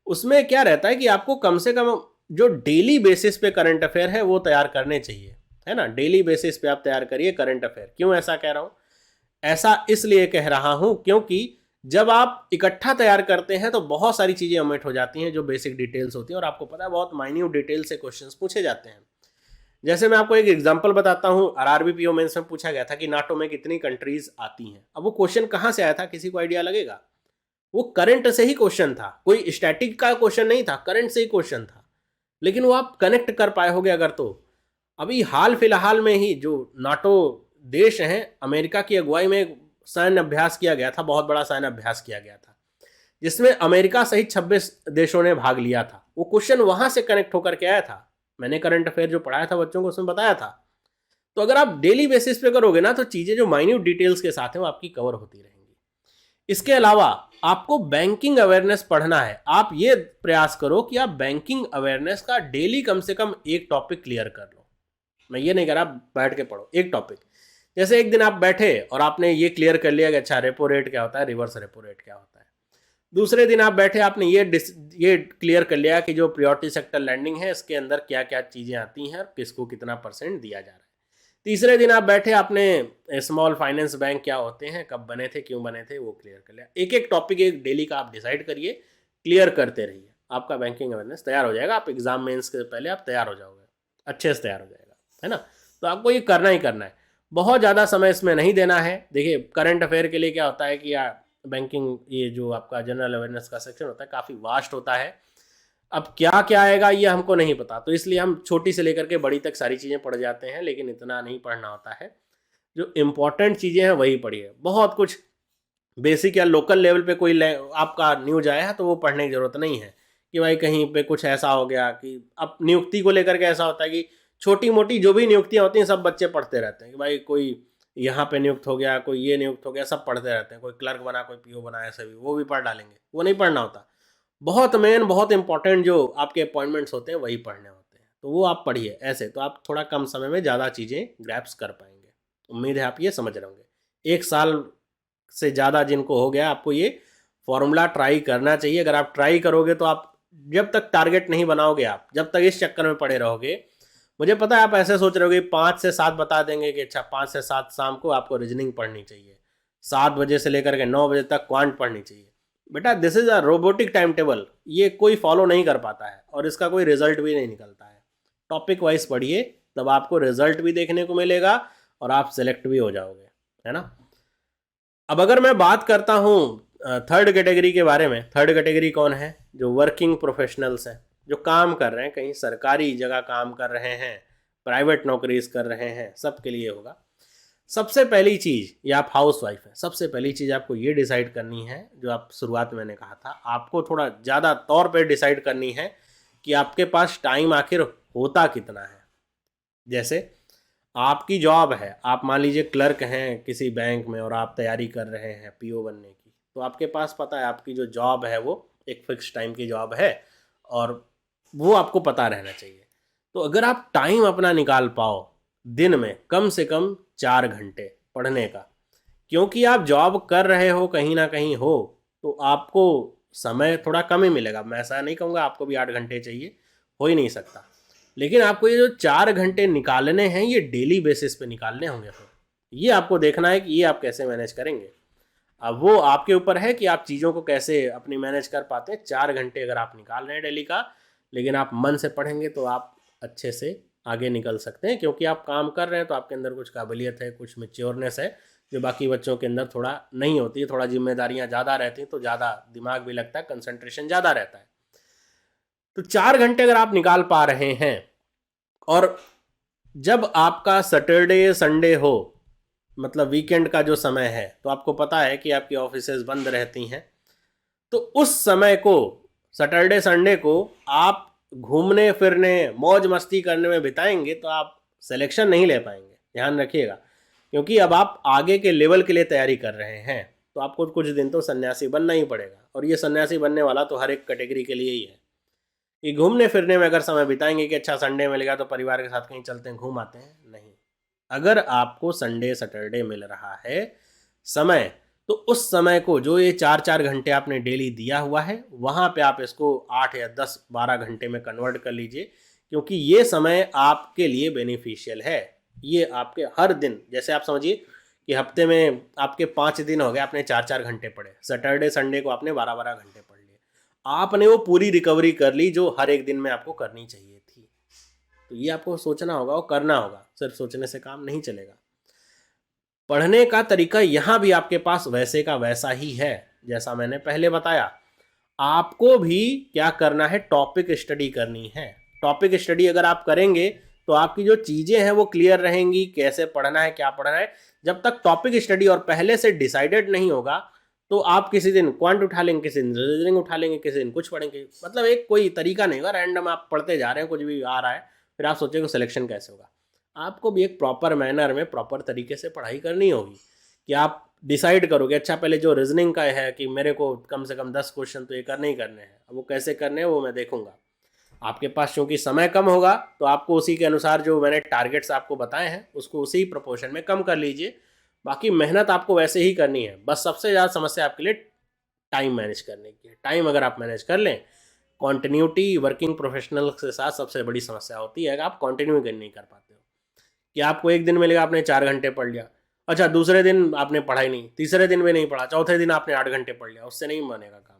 उसमें क्या रहता है कि आपको कम से कम जो डेली बेसिस पे करंट अफेयर है वो तैयार करने चाहिए, है ना। डेली बेसिस पे आप तैयार करिए करंट अफेयर। क्यों ऐसा कह रहा हूँ, ऐसा इसलिए कह रहा हूँ क्योंकि जब आप इकट्ठा तैयार करते हैं तो बहुत सारी चीज़ें ओमिट हो जाती हैं जो बेसिक डिटेल्स होती हैं, और आपको पता है बहुत माइन्यूट डिटेल से क्वेश्चंस पूछे जाते हैं। जैसे मैं आपको एक एग्जांपल बताता हूँ, RRB PO मेंस में पूछा गया था कि नाटो में कितनी कंट्रीज आती हैं। अब वो क्वेश्चन कहाँ से आया था, किसी को आइडिया लगेगा? वो करंट से ही क्वेश्चन था, कोई स्टैटिक का क्वेश्चन नहीं था, करंट से ही क्वेश्चन था। लेकिन वो आप कनेक्ट कर पाए होगे अगर तो। अभी हाल फिलहाल में ही जो नाटो देश हैं, अमेरिका की अगुवाई में सैन्य अभ्यास किया गया था, बहुत बड़ा सैन्य अभ्यास किया गया था, जिसमें अमेरिका सहित 26 देशों ने भाग लिया था। वो क्वेश्चन वहां से कनेक्ट होकर के आया था। मैंने करंट अफेयर जो पढ़ाया था बच्चों को उसमें बताया था। तो अगर आप डेली बेसिस पे करोगे ना तो चीजें जो माइन्यूट डिटेल्स के साथ है वो आपकी कवर होती रहेंगी। इसके अलावा आपको बैंकिंग अवेयरनेस पढ़ना है। आप ये प्रयास करो कि आप बैंकिंग अवेयरनेस का डेली कम से कम 1 टॉपिक क्लियर कर लो। मैं ये नहीं कह रहा बैठ के पढ़ो 1 टॉपिक। जैसे एक दिन आप बैठे और आपने ये क्लियर कर लिया कि अच्छा रेपो रेट क्या होता है, रिवर्स रेपो रेट क्या होता है। दूसरे दिन आप बैठे, आपने ये क्लियर कर लिया कि जो प्रायोरिटी सेक्टर लैंडिंग है इसके अंदर क्या क्या चीज़ें आती हैं और किसको कितना % दिया जा रहा है। तीसरे दिन आप बैठे, आपने स्मॉल फाइनेंस बैंक क्या होते हैं, कब बने थे, क्यों बने थे, वो क्लियर कर लिया। एक एक टॉपिक एक डेली का आप डिसाइड करिए, क्लियर करते रहिए, आपका बैंकिंग अवेयरनेस तैयार हो जाएगा। आप एग्जाम मेंस के पहले आप तैयार हो जाओगे, अच्छे से तैयार हो जाएगा, है ना। तो आपको ये करना ही करना है, बहुत ज़्यादा समय इसमें नहीं देना है। देखिए करंट अफेयर के लिए क्या होता है कि बैंकिंग, ये जो आपका जनरल अवेयरनेस का सेक्शन होता है काफ़ी वास्ट होता है। अब क्या क्या आएगा ये हमको नहीं पता, तो इसलिए हम छोटी से लेकर के बड़ी तक सारी चीज़ें पढ़ जाते हैं, लेकिन इतना नहीं पढ़ना होता है। जो इम्पोर्टेंट चीज़ें हैं वही पढ़िए। बहुत कुछ बेसिक या लोकल लेवल पे कोई आपका न्यूज आया है तो वो पढ़ने की ज़रूरत नहीं है कि भाई कहीं पे कुछ ऐसा हो गया कि अब नियुक्ति को लेकर के ऐसा होता है कि छोटी मोटी जो भी नियुक्तियाँ होती हैं सब बच्चे पढ़ते रहते हैं कि भाई कोई यहाँ पे नियुक्त हो गया, कोई ये नियुक्त हो गया, सब पढ़ते रहते हैं। कोई क्लर्क बना, कोई PO बना, ऐसे भी वो भी पढ़ डालेंगे, वो नहीं पढ़ना होता। बहुत मेन, बहुत इंपॉर्टेंट जो आपके अपॉइंटमेंट्स होते हैं वही पढ़ने होते हैं, तो वो आप पढ़िए। ऐसे तो आप थोड़ा कम समय में ज़्यादा चीज़ें ग्रैप्स कर पाएंगे। उम्मीद है आप ये समझ रहे होंगे। 1 साल से ज़्यादा जिनको हो गया, आपको ये फॉर्मूला ट्राई करना चाहिए। अगर आप ट्राई करोगे तो आप जब तक टारगेट नहीं बनाओगे, आप जब तक इस चक्कर में पड़े रहोगे, मुझे पता है आप ऐसे सोच रहे होगे 5 से 7 बता देंगे कि अच्छा 5 से 7 शाम को आपको रीजनिंग पढ़नी चाहिए, 7 बजे से लेकर के 9 बजे तक क्वांट पढ़नी चाहिए। बेटा this is a robotic time table, ये कोई फॉलो नहीं कर पाता है और इसका कोई रिजल्ट भी नहीं निकलता है। टॉपिक वाइज पढ़िए, तब आपको रिजल्ट भी देखने को मिलेगा और आप सेलेक्ट भी हो जाओगे, है ना। अब अगर मैं बात करता हूँ थर्ड कैटेगरी के बारे में। थर्ड कैटेगरी कौन है? जो वर्किंग प्रोफेशनल्स हैं, जो काम कर रहे हैं, कहीं सरकारी जगह काम कर रहे हैं, प्राइवेट नौकरीज कर रहे हैं, सबके लिए होगा। सबसे पहली चीज़, ये आप हाउस वाइफ है, सबसे पहली चीज़ आपको ये डिसाइड करनी है, जो आप शुरुआत में मैंने कहा था, आपको थोड़ा ज़्यादा तौर पे डिसाइड करनी है कि आपके पास टाइम आखिर होता कितना है। जैसे आपकी जॉब है, आप मान लीजिए क्लर्क हैं किसी बैंक में और आप तैयारी कर रहे हैं पीओ बनने की, तो आपके पास पता है आपकी जो जॉब है वो एक फिक्स टाइम की जॉब है और वो आपको पता रहना चाहिए। तो अगर आप टाइम अपना निकाल पाओ दिन में कम से कम 4 घंटे पढ़ने का, क्योंकि आप जॉब कर रहे हो कहीं ना कहीं हो, तो आपको समय थोड़ा कम ही मिलेगा। मैं ऐसा नहीं कहूँगा आपको भी 8 घंटे चाहिए, हो ही नहीं सकता, लेकिन आपको ये जो 4 घंटे निकालने हैं ये डेली बेसिस पे निकालने होंगे। फिर ये आपको देखना है कि ये आप कैसे मैनेज करेंगे। अब वो आपके ऊपर है कि आप चीज़ों को कैसे अपनी मैनेज कर पाते हैं। 4 घंटे अगर आप निकाल रहे हैं डेली का, लेकिन आप मन से पढ़ेंगे तो आप अच्छे से आगे निकल सकते हैं, क्योंकि आप काम कर रहे हैं तो आपके अंदर कुछ काबिलियत है, कुछ मैच्योरनेस है, जो बाकी बच्चों के अंदर थोड़ा नहीं होती है। थोड़ा जिम्मेदारियां ज़्यादा रहती हैं तो ज़्यादा दिमाग भी लगता है, कंसंट्रेशन ज़्यादा रहता है। तो 4 घंटे अगर आप निकाल पा रहे हैं, और जब आपका सैटरडे संडे हो, मतलब वीकेंड का जो समय है, तो आपको पता है कि आपकी ऑफिसेज बंद रहती हैं, तो उस समय को, सैटरडे संडे को आप घूमने फिरने मौज मस्ती करने में बिताएंगे तो आप सिलेक्शन नहीं ले पाएंगे, ध्यान रखिएगा। क्योंकि अब आप आगे के लेवल के लिए तैयारी कर रहे हैं, तो आपको कुछ दिन तो सन्यासी बनना ही पड़ेगा, और ये सन्यासी बनने वाला तो हर एक कैटेगरी के लिए ही है कि घूमने फिरने में अगर समय बिताएंगे कि अच्छा संडे मिलेगा तो परिवार के साथ कहीं चलते हैं घूम आते हैं, नहीं। अगर आपको संडे सैटरडे मिल रहा है समय, तो उस समय को, जो ये 4-4 घंटे आपने डेली दिया हुआ है, वहाँ पे आप इसको 8 या 10-12 घंटे में कन्वर्ट कर लीजिए, क्योंकि ये समय आपके लिए बेनिफिशियल है। ये आपके हर दिन, जैसे आप समझिए कि हफ्ते में आपके 5 दिन हो गए, आपने 4-4 घंटे पढ़े, सैटरडे संडे को आपने 12-12 घंटे पढ़ लिए, आपने वो पूरी रिकवरी कर ली जो हर एक दिन में आपको करनी चाहिए थी। तो ये आपको सोचना होगा और करना होगा, सिर्फ सोचने से काम नहीं चलेगा। पढ़ने का तरीका यहाँ भी आपके पास वैसे का वैसा ही है जैसा मैंने पहले बताया। आपको भी क्या करना है, टॉपिक स्टडी करनी है। टॉपिक स्टडी अगर आप करेंगे तो आपकी जो चीज़ें हैं वो क्लियर रहेंगी, कैसे पढ़ना है, क्या पढ़ना है। जब तक टॉपिक स्टडी और पहले से डिसाइडेड नहीं होगा, तो आप किसी दिन क्वांट उठा लेंगे, किसी दिन रीजनिंग उठा लेंगे, किसी दिन कुछ पढ़ेंगे, मतलब एक कोई तरीका नहीं होगा, रैंडम आप पढ़ते जा रहे हैं, कुछ भी आ रहा है, फिर आप सोचेंगे सिलेक्शन कैसे होगा। आपको भी एक प्रॉपर मैनर में प्रॉपर तरीके से पढ़ाई करनी होगी, कि आप डिसाइड करोगे अच्छा पहले जो रीजनिंग का है कि मेरे को कम से कम 10 क्वेश्चन तो ये करने ही करने हैं, अब वो कैसे करने हैं वो मैं देखूंगा। आपके पास क्योंकि समय कम होगा, तो आपको उसी के अनुसार जो मैंने टारगेट्स आपको बताए हैं उसको उसी प्रोपोर्शन में कम कर लीजिए। बाकी मेहनत आपको वैसे ही करनी है, बस सबसे ज़्यादा समस्या आपके लिए टाइम मैनेज करने की है। टाइम अगर आप मैनेज कर लें, कॉन्टिन्यूटी वर्किंग प्रोफेशनल के साथ सबसे बड़ी समस्या होती है कि आप कंटिन्यू नहीं कर पाते हो, कि आपको एक दिन मिलेगा आपने 4 घंटे पढ़ लिया, अच्छा दूसरे दिन आपने पढ़ाई नहीं, तीसरे दिन भी नहीं पढ़ा, चौथे दिन आपने 8 घंटे पढ़ लिया, उससे नहीं बनेगा काम।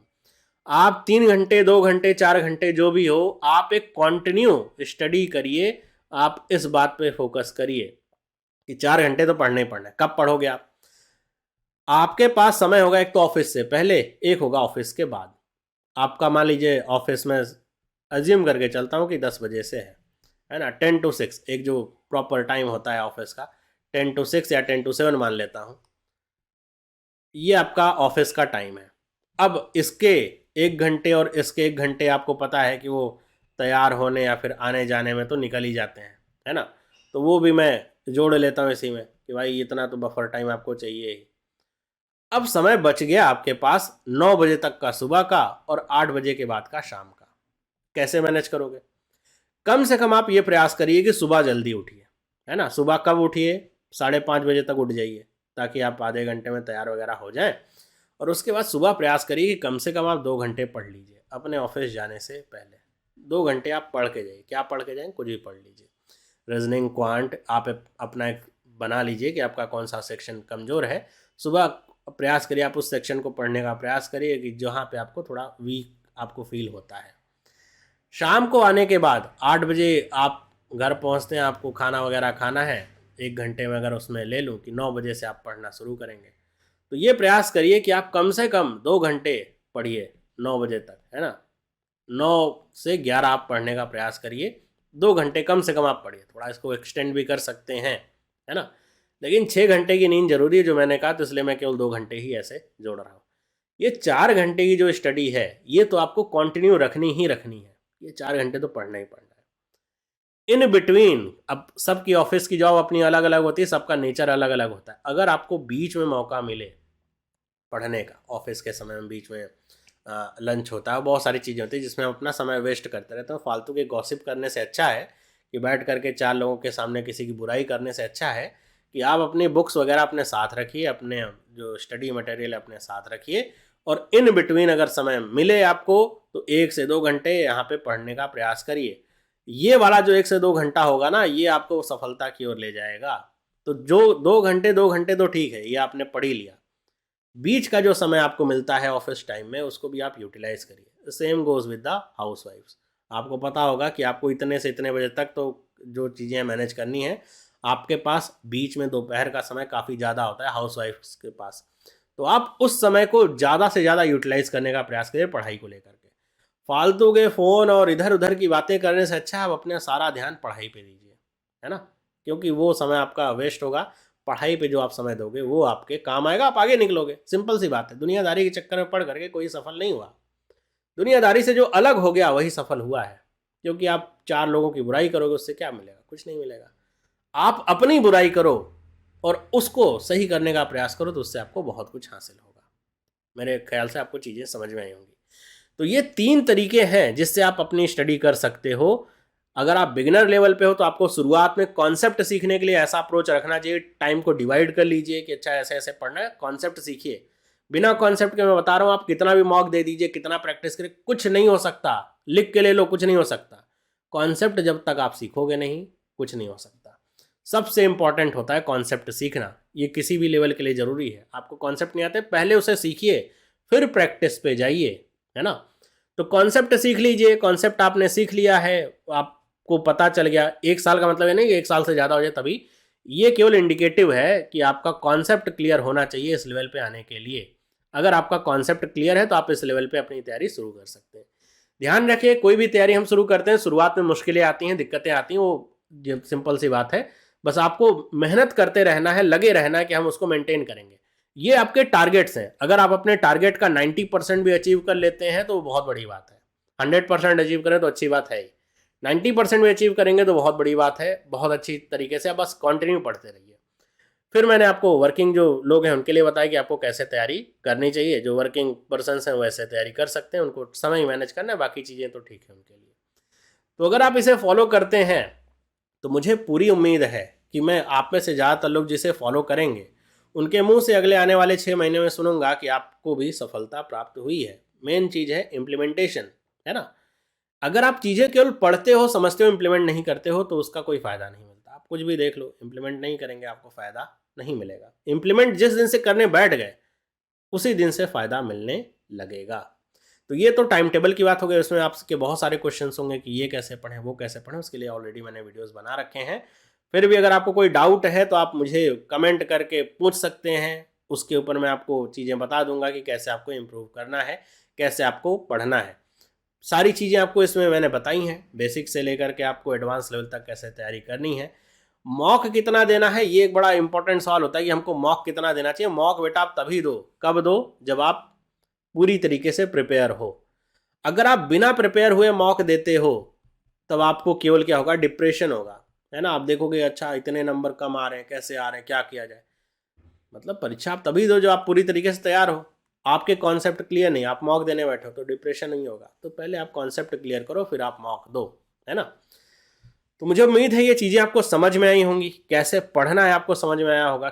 आप 3 घंटे 2 घंटे 4 घंटे जो भी हो, आप एक कंटिन्यू स्टडी करिए। आप इस बात पे फोकस करिए कि 4 घंटे तो पढ़ने ही पढ़ना है। कब पढ़ोगे आप? आपके पास समय होगा एक तो ऑफिस से पहले, एक होगा ऑफिस के बाद। आपका मान लीजिए ऑफिस में अज्यूम करके चलता हूँ कि 10 बजे से है ना, 10 to 6 एक जो प्रॉपर टाइम होता है ऑफिस का, 10 to 6 या 10 to 7 मान लेता हूँ, ये आपका ऑफिस का टाइम है। अब इसके 1 घंटे और इसके 1 घंटे आपको पता है कि वो तैयार होने या फिर आने जाने में तो निकल ही जाते हैं, है ना। तो वो भी मैं जोड़ लेता हूँ इसी में कि भाई इतना तो बफर टाइम आपको चाहिए ही। अब समय बच गया आपके पास 9 बजे तक का सुबह का और 8 बजे के बाद का शाम का। कैसे मैनेज करोगे? कम से कम आप ये प्रयास करिए कि सुबह जल्दी उठिए, है ना। सुबह कब उठिए? 5:30 बजे तक उठ जाइए, ताकि आप आधे घंटे में तैयार वगैरह हो जाएं। और उसके बाद सुबह प्रयास करिए कि कम से कम आप 2 घंटे पढ़ लीजिए अपने ऑफिस जाने से पहले। 2 घंटे आप पढ़ के जाइए, क्या पढ़ के जाएँ, कुछ भी पढ़ लीजिए। रीजनिंग क्वांट आप अपना एक बना लीजिए कि आपका कौन सा सेक्शन कमज़ोर है। सुबह प्रयास करिए, आप उस सेक्शन को पढ़ने का प्रयास करिए कि जहाँ पे आपको थोड़ा वीक आपको फील होता है। शाम को आने के बाद 8 बजे आप घर पहुँचते हैं, आपको खाना वगैरह खाना है, 1 घंटे में अगर उसमें ले लूँ कि 9 बजे से आप पढ़ना शुरू करेंगे, तो ये प्रयास करिए कि आप कम से कम 2 घंटे पढ़िए 9 बजे तक, है ना। 9 से 11 आप पढ़ने का प्रयास करिए, 2 घंटे कम से कम आप पढ़िए। थोड़ा इसको एक्सटेंड भी कर सकते हैं, है ना। लेकिन 6 घंटे की नींद जरूरी है जो मैंने कहा, तो इसलिए मैं केवल 2 घंटे ही ऐसे जोड़ रहा हूँ। ये 4 घंटे की जो स्टडी है ये तो आपको कंटिन्यू रखनी ही रखनी है, ये 4 घंटे तो पढ़ना ही पढ़ना है। इन बिटवीन, अब सबकी ऑफिस की जॉब अपनी अलग अलग होती है, सबका नेचर अलग अलग होता है। अगर आपको बीच में मौका मिले पढ़ने का, ऑफिस के समय में बीच में लंच होता है, बहुत सारी चीज़ें होती है जिसमें हम अपना समय वेस्ट करते रहते हैं। फालतू के गॉसिप करने से अच्छा है कि बैठ करके 4 लोगों के सामने किसी की बुराई करने से अच्छा है कि आप अपनी बुक्स वगैरह अपने साथ रखिए, अपने जो स्टडी मटेरियल अपने साथ रखिए, और इन बिटवीन अगर समय मिले आपको तो 1 से 2 घंटे यहाँ पे पढ़ने का प्रयास करिए। ये वाला जो 1 से 2 घंटा होगा ना, ये आपको सफलता की ओर ले जाएगा। तो जो 2 घंटे तो ठीक है, ये आपने पढ़ ही लिया। बीच का जो समय आपको मिलता है ऑफिस टाइम में, उसको भी आप यूटिलाइज करिए। सेम गोज विद द हाउस वाइफ्स। आपको पता होगा कि आपको इतने से इतने बजे तक तो जो चीज़ें मैनेज करनी है, आपके पास बीच में दोपहर का समय काफ़ी ज़्यादा होता है हाउस वाइफ्स के पास। तो आप उस समय को ज़्यादा से ज़्यादा यूटिलाइज करने का प्रयास करिए पढ़ाई को लेकर के। फालतू के फ़ोन और इधर उधर की बातें करने से अच्छा है आप अपना सारा ध्यान पढ़ाई पे दीजिए, है ना, क्योंकि वो समय आपका वेस्ट होगा। पढ़ाई पे जो आप समय दोगे वो आपके काम आएगा, आप आगे निकलोगे। सिंपल सी बात है, दुनियादारी के चक्कर में पढ़ करके कोई सफल नहीं हुआ। दुनियादारी से जो अलग हो गया वही सफल हुआ है, क्योंकि आप 4 लोगों की बुराई करोगे, उससे क्या मिलेगा? कुछ नहीं मिलेगा। आप अपनी बुराई करो और उसको सही करने का प्रयास करो, तो उससे आपको बहुत कुछ हासिल होगा। मेरे ख्याल से आपको चीज़ें समझ में आई होंगी। तो ये 3 तरीके हैं जिससे आप अपनी स्टडी कर सकते हो। अगर आप बिगिनर लेवल पे हो तो आपको शुरुआत में कॉन्सेप्ट सीखने के लिए ऐसा अप्रोच रखना चाहिए, टाइम को डिवाइड कर लीजिए कि अच्छा ऐसे ऐसे पढ़ना है, कॉन्सेप्ट सीखिए। बिना कॉन्सेप्ट के मैं बता रहा हूँ, आप कितना भी मॉक दे दीजिए, कितना प्रैक्टिस करें, कुछ नहीं हो सकता। लिख के ले लो, कुछ नहीं हो सकता। कॉन्सेप्ट जब तक आप सीखोगे नहीं, कुछ नहीं हो सकता। सबसे इंपॉर्टेंट होता है कॉन्सेप्ट सीखना, ये किसी भी लेवल के लिए ज़रूरी है। आपको कॉन्सेप्ट नहीं आते, पहले उसे सीखिए, फिर प्रैक्टिस पे जाइए, है ना। तो कॉन्सेप्ट सीख लीजिए। कॉन्सेप्ट आपने सीख लिया है, आपको पता चल गया। 1 साल का मतलब ये नहीं कि 1 साल से ज़्यादा हो जाए तभी। ये केवल इंडिकेटिव है कि आपका कॉन्सेप्ट क्लियर होना चाहिए इस लेवल पे आने के लिए। अगर आपका कॉन्सेप्ट क्लियर है तो आप इस लेवल पे अपनी तैयारी शुरू कर सकते हैं। ध्यान रखिए, कोई भी तैयारी हम शुरू करते हैं, शुरुआत में मुश्किलें आती हैं, दिक्कतें आती हैं, वो सिंपल सी बात है। बस आपको मेहनत करते रहना है, लगे रहना है कि हम उसको मेंटेन करेंगे। ये आपके टारगेट्स हैं। अगर आप अपने टारगेट का 90% भी अचीव कर लेते हैं तो बहुत बड़ी बात है। 100% अचीव करें तो अच्छी बात है ही। 90% भी अचीव करेंगे तो बहुत बड़ी बात है। बहुत अच्छी तरीके से आप बस कंटिन्यू पढ़ते रहिए। फिर मैंने आपको वर्किंग जो लोग हैं उनके लिए बताया कि आपको कैसे तैयारी करनी चाहिए। जो वर्किंग पर्सन हैं वैसे तैयारी कर सकते हैं, उनको समय मैनेज करना है, बाकी चीज़ें तो ठीक है उनके लिए। तो अगर आप इसे फॉलो करते हैं तो मुझे पूरी उम्मीद है कि मैं आप में से ज़्यादातर लोग जिसे फॉलो करेंगे उनके मुंह से अगले आने वाले 6 महीने में सुनूंगा कि आपको भी सफलता प्राप्त हुई है। मेन चीज़ है इम्प्लीमेंटेशन, है ना। अगर आप चीज़ें केवल पढ़ते हो, समझते हो, इम्प्लीमेंट नहीं करते हो तो उसका कोई फ़ायदा नहीं मिलता। आप कुछ भी देख लो, इम्प्लीमेंट नहीं करेंगे आपको फ़ायदा नहीं मिलेगा। इम्प्लीमेंट जिस दिन से करने बैठ गए उसी दिन से फ़ायदा मिलने लगेगा। तो ये तो टाइम टेबल की बात हो गई। उसमें आपके बहुत सारे क्वेश्चंस होंगे कि ये कैसे पढ़ें, वो कैसे पढ़ें। उसके लिए ऑलरेडी मैंने वीडियोस बना रखे हैं। फिर भी अगर आपको कोई डाउट है तो आप मुझे कमेंट करके पूछ सकते हैं। उसके ऊपर मैं आपको चीज़ें बता दूंगा कि कैसे आपको इम्प्रूव करना है, कैसे आपको पढ़ना है। सारी चीज़ें आपको इसमें मैंने बताई हैं, बेसिक से लेकर के आपको एडवांस लेवल तक कैसे तैयारी करनी है। मॉक कितना देना है, ये एक बड़ा इंपॉर्टेंट सवाल होता है कि हमको मॉक कितना देना चाहिए। मॉक बेटा आप तभी दो, कब दो, जब आप पूरी तरीके से प्रिपेयर हो। अगर आप बिना प्रिपेयर हुए मॉक देते हो तब आपको केवल क्या होगा, डिप्रेशन होगा, है ना। आप देखोगे अच्छा इतने नंबर कम आ रहे हैं, कैसे आ रहे हैं, क्या किया जाए। मतलब परीक्षा आप तभी दो जब आप पूरी तरीके से तैयार हो। आपके कॉन्सेप्ट क्लियर नहीं, आप मॉक देने बैठे हो तो डिप्रेशन नहीं होगा। तो पहले आप कॉन्सेप्ट क्लियर करो, फिर आप मॉक दो, है ना। तो मुझे उम्मीद है ये चीज़ें आपको समझ में आई होंगी। कैसे पढ़ना है आपको समझ में आया होगा।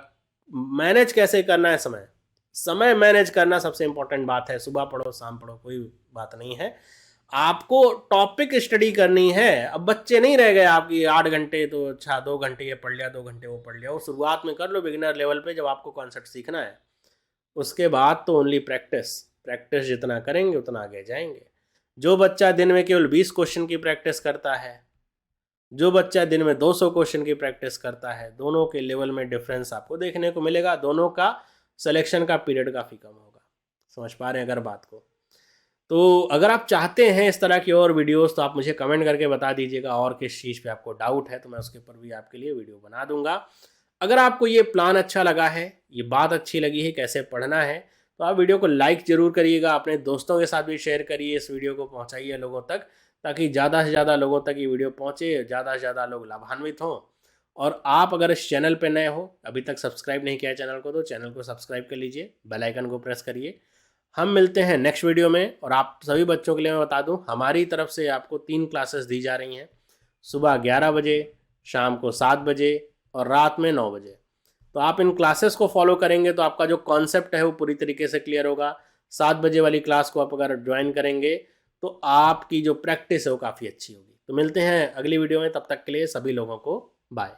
मैनेज कैसे करना है समय, समय मैनेज करना सबसे इंपॉर्टेंट बात है। सुबह पढ़ो शाम पढ़ो कोई बात नहीं है, आपको टॉपिक स्टडी करनी है। अब बच्चे नहीं रह गए आपकी 8 घंटे, तो अच्छा 2 घंटे ये पढ़ लिया, 2 घंटे वो पढ़ लिया। वो शुरुआत में कर लो बिगिनर लेवल पे जब आपको कॉन्सेप्ट सीखना है। उसके बाद तो ओनली प्रैक्टिस, प्रैक्टिस जितना करेंगे उतना आगे जाएंगे। जो बच्चा दिन में केवल 20 क्वेश्चन की प्रैक्टिस करता है, जो बच्चा दिन में 200 क्वेश्चन की प्रैक्टिस करता है, दोनों के लेवल में डिफरेंस आपको देखने को मिलेगा। दोनों का सिलेक्शन का पीरियड काफ़ी कम होगा। समझ पा रहे हैं अगर बात को। तो अगर आप चाहते हैं इस तरह की और वीडियोस तो आप मुझे कमेंट करके बता दीजिएगा, और किस चीज़ पे आपको डाउट है तो मैं उसके ऊपर भी आपके लिए वीडियो बना दूंगा। अगर आपको ये प्लान अच्छा लगा है, ये बात अच्छी लगी है कैसे पढ़ना है, तो आप वीडियो को लाइक ज़रूर करिएगा, अपने दोस्तों के साथ भी शेयर करिए, इस वीडियो को पहुंचाइए लोगों तक, ताकि ज़्यादा से ज़्यादा लोगों तक ये वीडियो पहुंचे, ज़्यादा से ज़्यादा लोग लाभान्वित हों। और आप अगर इस चैनल पे नए हो, अभी तक सब्सक्राइब नहीं किया है चैनल को, तो चैनल को सब्सक्राइब कर लीजिए, बेल आइकन को प्रेस करिए। हम मिलते हैं नेक्स्ट वीडियो में। और आप सभी बच्चों के लिए मैं बता दूं, हमारी तरफ से आपको 3 क्लासेस दी जा रही हैं, सुबह 11 बजे, शाम को 7 बजे और रात में 9 बजे। तो आप इन क्लासेस को फॉलो करेंगे तो आपका जो कॉन्सेप्ट है वो पूरी तरीके से क्लियर होगा। 7 बजे वाली क्लास को आप अगर ज्वाइन करेंगे तो आपकी जो प्रैक्टिस है वो काफ़ी अच्छी होगी। तो मिलते हैं अगली वीडियो में, तब तक के लिए सभी लोगों को बाय।